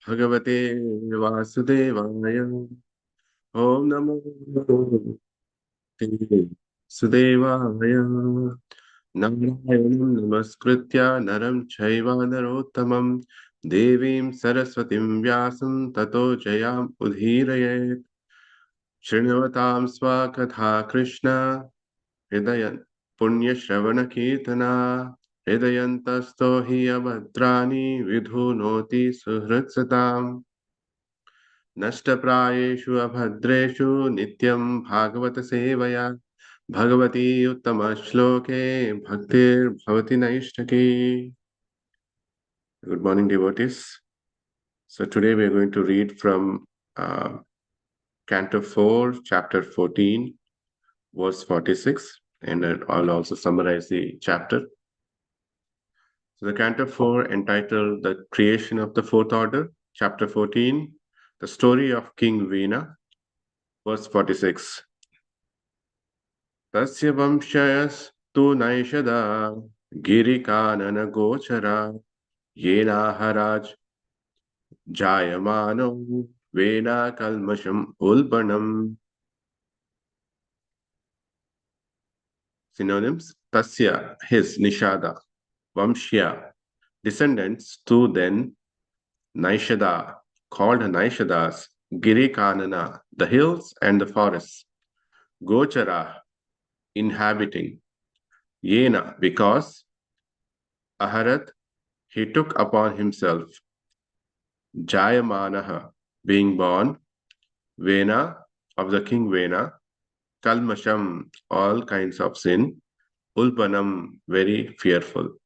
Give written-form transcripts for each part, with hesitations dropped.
भगवते वासुदेवाय। ओम नमो भगवते सुदेवाय। नारायणं नमस्कृत्य नरं चैव नरोत्तमं देवीं सरस्वतीं व्यासं ततो जयाम् उदीरयेत्। शृण्वतां स्वकथा कृष्ण हृदय पुण्यश्रवणकीर्तना हृदयन्तस्तो हि अभद्राणि विधुनोति सुहृत्सताम्। नष्टप्रायेषु अभद्रेषु नित्यं भागवत सेवया Bhagwati उत्तमश्लोके भक्तिर्भवति नैष्ठकी. Good morning, devotees. So today we are going to read from Canto 4, Chapter 14, verse 46, and I'll also summarize the chapter. So the Canto 4 entitled The Creation of the Fourth Order, Chapter 14, The Story of King Vena, verse 46. तस्य वंशयस्तु नैषदा गिरिकाननगोचरा येनाहराज जायमानो वेनाकल्मषम् उल्बणम्. Synonyms: Tasya, his, Nishada; Vamshya, descendants; to then, Naishada, called Naishadas; Girikanana, the hills and the forests; Gochara, inhabiting; Yena, because; Aharat, he took upon himself; Jayamanaha, being born; Vena, of the king Vena; Kalmasham, all kinds of sin; Ulpanam, very fearful.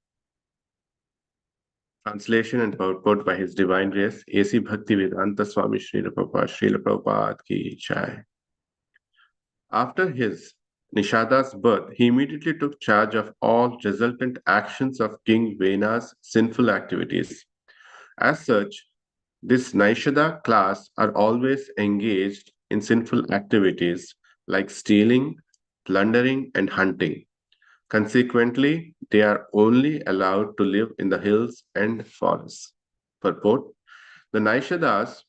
Translation and purport by His Divine Grace, A.C. Bhaktivedanta Swami Srila Prabhupada ki jai. After his Nishada's birth, he immediately took charge of all resultant actions of King Vena's sinful activities. As such, this Naishada class are always engaged in sinful activities like stealing, plundering, and hunting. Consequently, they are only allowed to live in the hills and forests. Purport: the Naishadas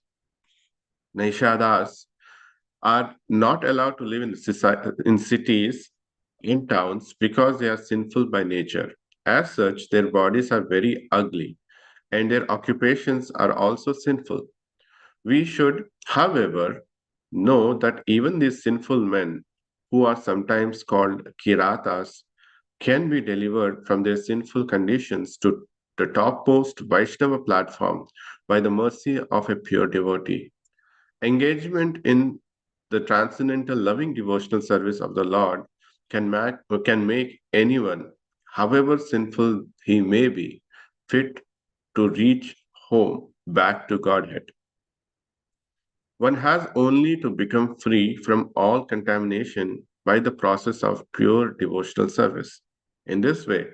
are not allowed to live in cities, in towns, because they are sinful by nature. As such, their bodies are very ugly, and their occupations are also sinful. We should, however, know that even these sinful men, who are sometimes called Kiratas, can be delivered from their sinful conditions to the topmost Vaishnava platform by the mercy of a pure devotee. Engagement in the transcendental loving devotional service of the Lord can make anyone, however sinful he may be, fit to reach home back to Godhead. One has only to become free from all contamination by the process of pure devotional service. In this way,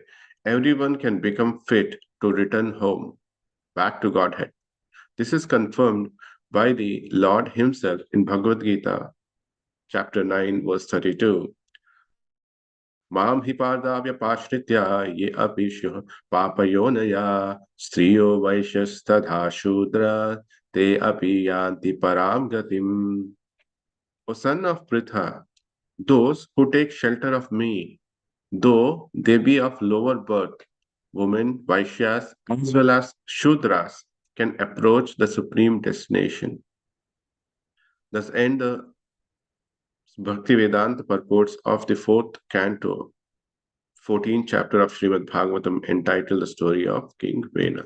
everyone can become fit to return home, back to Godhead. This is confirmed by the Lord Himself in Bhagavad Gita, chapter 9, verse 32. Mam hipardavyapashritya ye apishu papayonaya striyo vaishyastadha shudra te api yanti param gatim. O son of Pritha, those who take shelter of me, though they be of lower birth, women, Vaishyas, as well as Shudras, can approach the supreme destination. Thus end the Bhaktivedanta purports of the fourth canto, 14th chapter of Srimad Bhagavatam, entitled The Story of King Vena.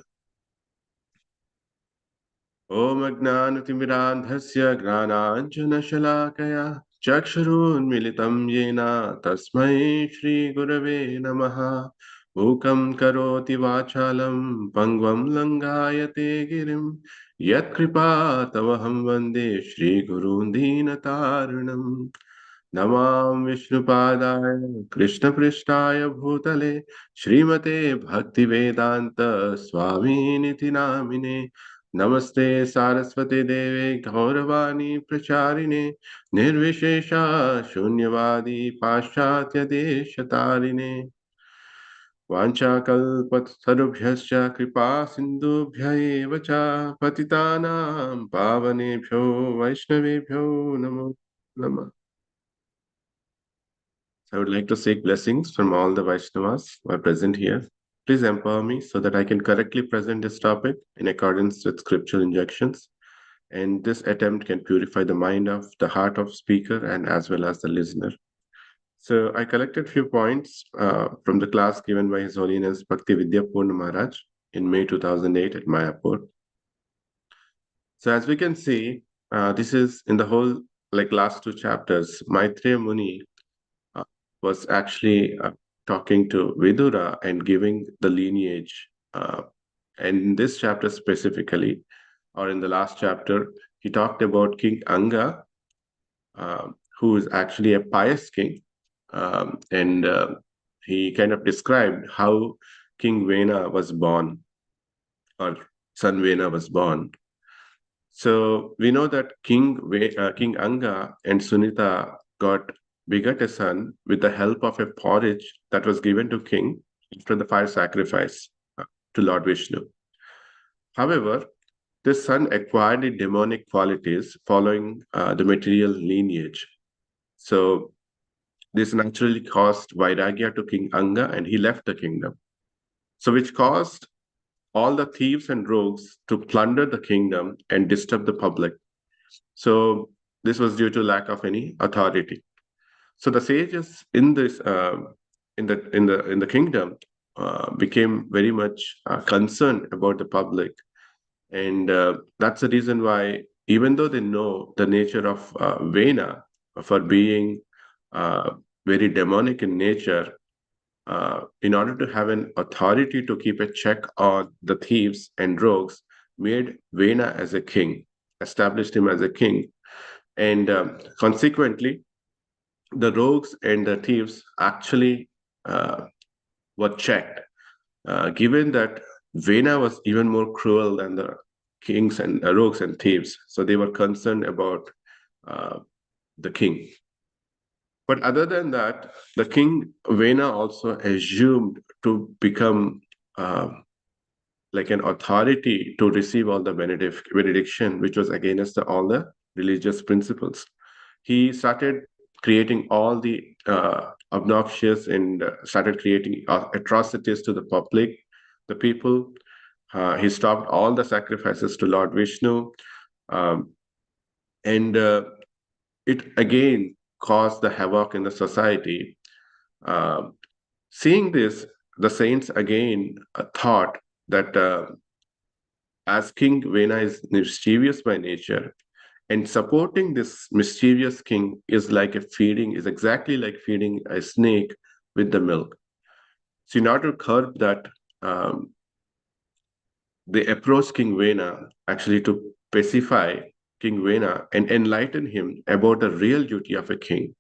Om Ajnanatimirandhasya Gnananjanashalakaya Chakshurunmilitam Yena Tasmai Shri Gurave Namaha. Mukam karoti vachalam pangvam langayate girim yat kripa tamaham vande Shri Gurun Deenataranam. नमां विष्णुपादाय कृष्णपृष्ठाय भूतले श्रीमते भक्तिवेदांत स्वामिनिति नामिने नमस्ते सारस्वती देवे गौरवाणी प्रचारिणे निर्विशेषा शून्यवादी पाश्चात्य देशतारिणे वाञ्छाकल्पतरुभ्यश्च कृपा सिन्धुभ्य एव च पतितानां पावनेभ्यो वैष्णवेभ्यो नमो नमः. I would like to seek blessings from all the Vaishnavas who are present here. Please empower me so that I can correctly present this topic in accordance with scriptural injunctions. And this attempt can purify the mind of the heart of speaker and as well as the listener. So I collected few points from the class given by His Holiness Bhakti Vidya Purna Maharaj in May 2008 at Mayapur. So as we can see, this is in the whole like last two chapters. Maitreya Muni uh, was actually talking to Vidura and giving the lineage. And in this chapter specifically, or in the last chapter, he talked about King Anga, who is actually a pious king. And he kind of described how King Vena was born, or son Vena was born. So we know that King Anga and Sunita begot a son with the help of a porridge that was given to king after the fire sacrifice to Lord Vishnu. However, this son acquired the demonic qualities following the material lineage. So this naturally caused Vairagya to King Anga and he left the kingdom. So which caused all the thieves and rogues to plunder the kingdom and disturb the public. So this was due to lack of any authority. So the sages in this in the kingdom became very much concerned about the public, and that's the reason why, even though they know the nature of Vena for being uh, very demonic in nature, in order to have an authority to keep a check on the thieves and rogues, made Vena as a king, established him as a king, and consequently, the rogues and the thieves actually uh, were checked, given that Vena was even more cruel than the kings and rogues and thieves. So they were concerned about uh, the king. But other than that, the king Vena also assumed to become like an authority to receive all the benediction, which was against all the religious principles. He started creating all the obnoxious and started creating atrocities to the public, the people. He stopped all the sacrifices to Lord Vishnu, um, and it again caused the havoc in the society. Um Seeing this, the saints again thought that as King Vena is mischievous by nature, and supporting this mischievous king is exactly like feeding a snake with the milk. So in order to curb that, um, they approached King Vena actually to pacify King Vena and enlighten him about the real duty of a king,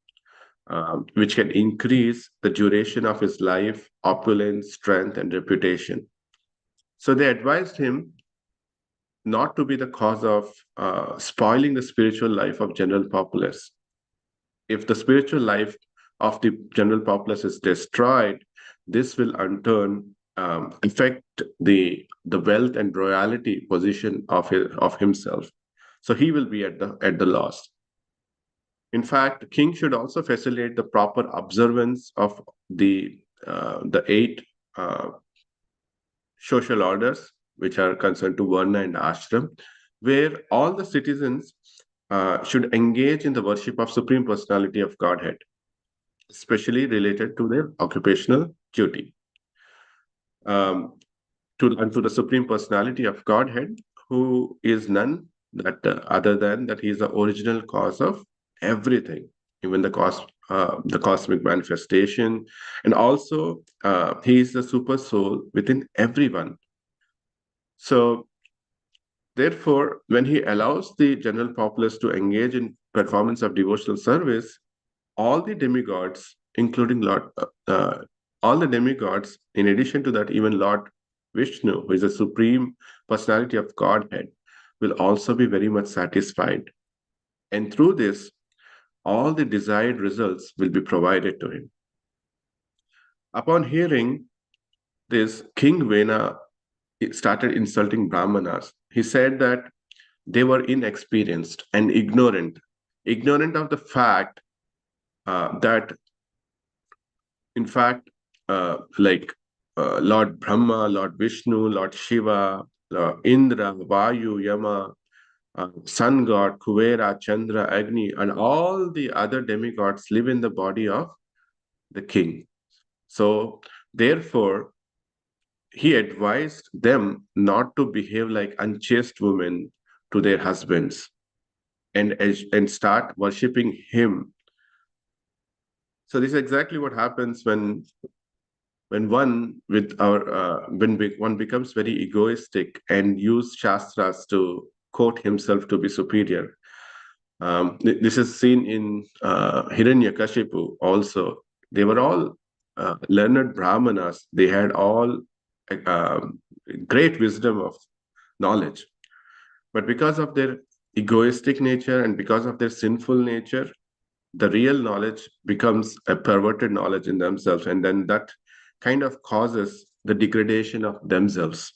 which can increase the duration of his life, opulence, strength, and reputation. So they advised him not to be the cause of spoiling the spiritual life of general populace. If the spiritual life of the general populace is destroyed, this will in turn affect the wealth and royalty position of himself. So he will be at the loss. In fact, king should also facilitate the proper observance of the eight uh, social orders which are concerned to Varna and Ashram, where all the citizens should engage in the worship of Supreme Personality of Godhead, especially related to their occupational duty. Um, to the Supreme Personality of Godhead, who is none that other than that he is the original cause of everything, even the cosmic manifestation, and also he is the super soul within everyone. So therefore, when he allows the general populace to engage in performance of devotional service, all the demigods, including all the demigods, in addition to that, even Lord Vishnu, who is the supreme personality of Godhead, will also be very much satisfied. And through this, all the desired results will be provided to him. Upon hearing this King Vena started insulting Brahmanas. He said that they were inexperienced and ignorant of the fact that, in fact, Lord Brahma, Lord Vishnu, Lord Shiva, Indra, Vayu, Yama, sun god, Kuvera, Chandra, Agni, and all the other demigods live in the body of the king. So, therefore, he advised them not to behave like unchaste women to their husbands and start worshipping him. So this is exactly what happens when one becomes very egoistic and use shastras to quote himself to be superior. This is seen in Hiranyakashipu also. They were all learned brahmanas. They had all uh, great wisdom of knowledge. But because of their egoistic nature and because of their sinful nature, the real knowledge becomes a perverted knowledge in themselves. And then that kind of causes the degradation of themselves.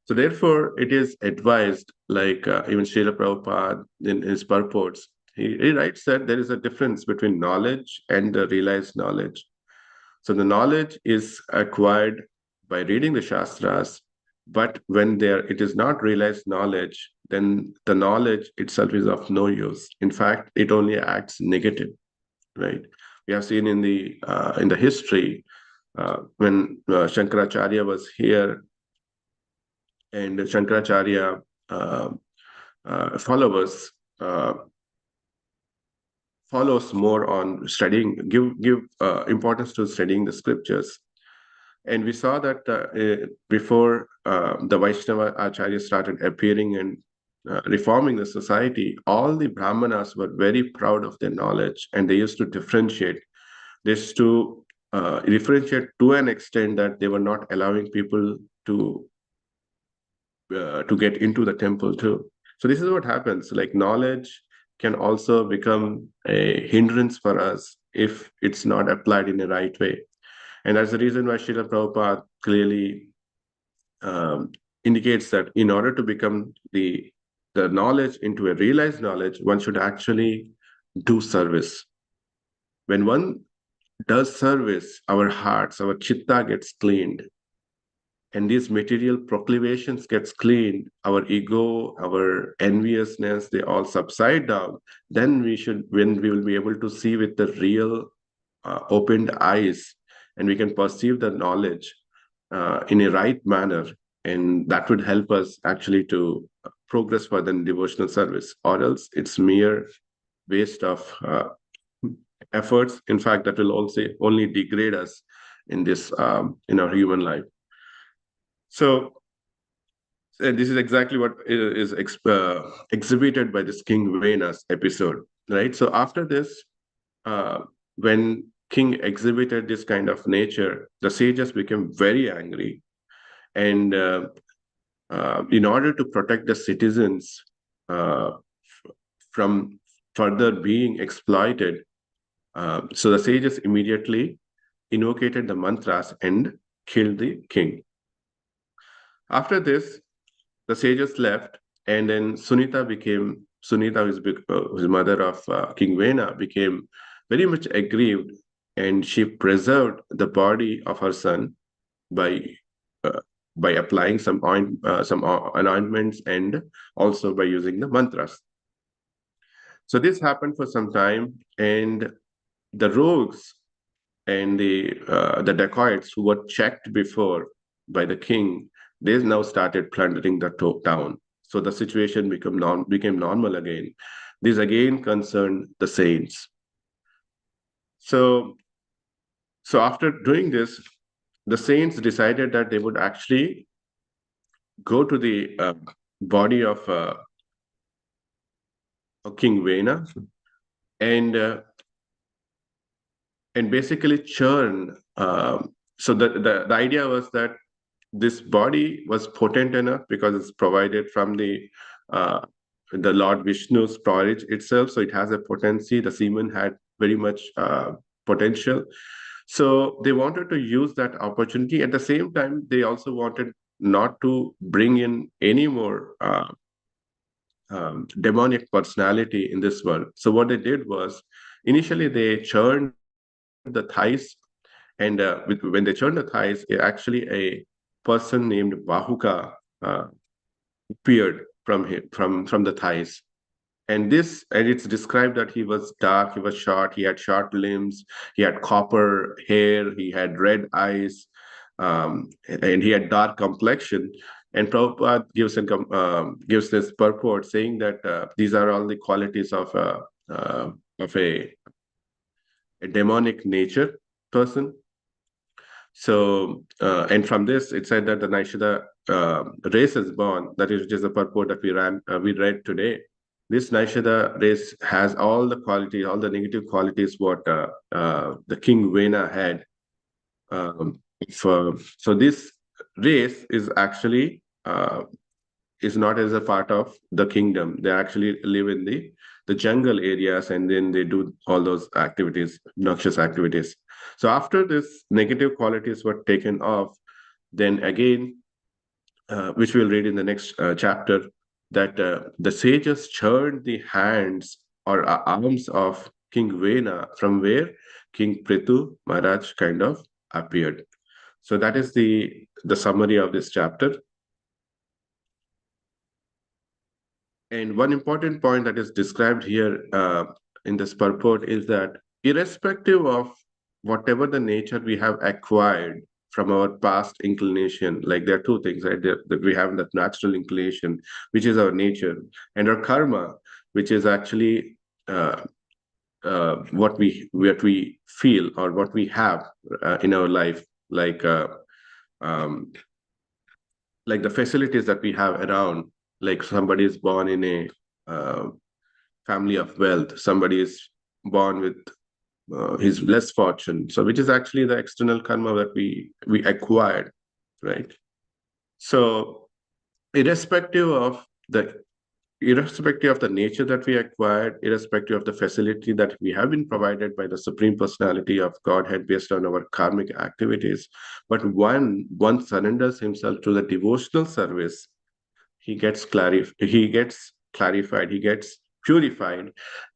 So therefore, it is advised, like even Srila Prabhupada in his purports, he writes that there is a difference between knowledge and the realized knowledge. So the knowledge is acquired by reading the Shastras, but when it is not realized knowledge, then the knowledge itself is of no use. In fact, it only acts negative, right? We have seen in the history when Shankaracharya was here, and Shankaracharya uh, followers follows more on studying, give importance to studying the scriptures. And we saw that before the Vaishnava Acharya started appearing and reforming the society, all the Brahmanas were very proud of their knowledge, and they used to differentiate. They used to differentiate to an extent that they were not allowing people to get into the temple too. So this is what happens. Like knowledge can also become a hindrance for us if it's not applied in the right way. And that's the reason why Srila Prabhupada clearly indicates that in order to become the knowledge into a realized knowledge, one should actually do service. When one does service, our hearts, our chitta gets cleaned, and these material proclivations gets cleaned, our ego, our enviousness, they all subside down. Then when we will be able to see with the real opened eyes, and we can perceive the knowledge in a right manner, and that would help us actually to progress further in devotional service. Or else it's mere waste of efforts. In fact, that will also only degrade us in this in our human life. So this is exactly what is exhibited by this King Venas episode, right? So after this, uh, when King exhibited this kind of nature, the sages became very angry, and in order to protect the citizens from further being exploited, so the sages immediately invocated the mantras and killed the king. After this, the sages left, and then Sunita, who's mother of King Vena, became very much aggrieved, and she preserved the body of her son by uh, by applying some anointments and also by using the mantras. So this happened for some time, and the rogues and the dacoits who were checked before by the king, they now started plundering the town. So the situation became normal again. This again concerned the saints. So so after doing this, the saints decided that they would actually go to the body of King Vena and basically churn. So the idea was that this body was potent enough because it's provided from the Lord Vishnu's porridge itself, so it has a potency. The semen had very much potential. So they wanted to use that opportunity. At the same time, they also wanted not to bring in any more demonic personality in this world. So what they did was, initially they churned the thighs, and when they churned the thighs, actually a person named Bahuka appeared from him, from the thighs. And it's described that he was dark, he was short, he had short limbs, he had copper hair, he had red eyes, and he had dark complexion. And Prabhupada gives this purport saying that these are all the qualities of a demonic nature person. So, and from this, it said that the Naishada race is born. That is just the purport that we read today. This Naishada race has all the qualities, all the negative qualities what the King Vena had. So this race is actually is not as a part of the kingdom. They actually live in the jungle areas, and then they do all those activities, noxious activities. So after this negative qualities were taken off, then again, which we'll read in the next chapter, that the sages churned the hands or arms of King Vena, from where King Prithu Maharaj kind of appeared. So that is the summary of this chapter. And one important point that is described here in this purport is that, irrespective of whatever the nature we have acquired from our past inclination, like there are two things, right? That we have that natural inclination, which is our nature, and our karma, which is actually what we feel or what we have in our life, um, like the facilities that we have around. Like somebody is born in a family of wealth, somebody is born with his less fortune, so which is actually the external karma that we acquired, right? So irrespective of the irrespective of the nature that we acquired, irrespective of the facility that we have been provided by the Supreme Personality of Godhead based on our karmic activities, but one surrenders himself to the devotional service, he gets clarified, he gets purified,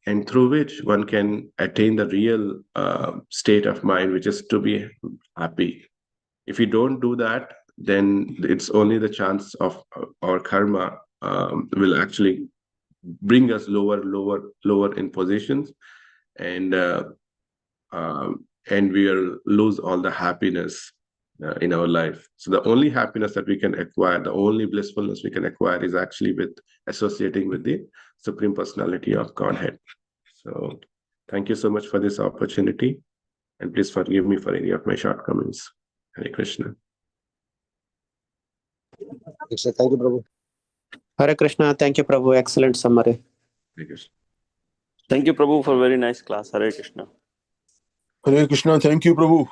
and through which one can attain the real state of mind, which is to be happy. If you don't do that, then it's only the chance of our karma will actually bring us lower in positions, and and we'll lose all the happiness in our life. So the only happiness that we can acquire, the only blissfulness we can acquire, is actually with associating with the Supreme Personality of Godhead. So thank you so much for this opportunity, and please forgive me for any of my shortcomings. Hare Krishna. Thank you, Prabhu. Hare Krishna. Thank you, Prabhu. Excellent summary. Hare Krishna. Thank you, Prabhu, for very nice class. Hare Krishna. Hare Krishna. Thank you, Prabhu.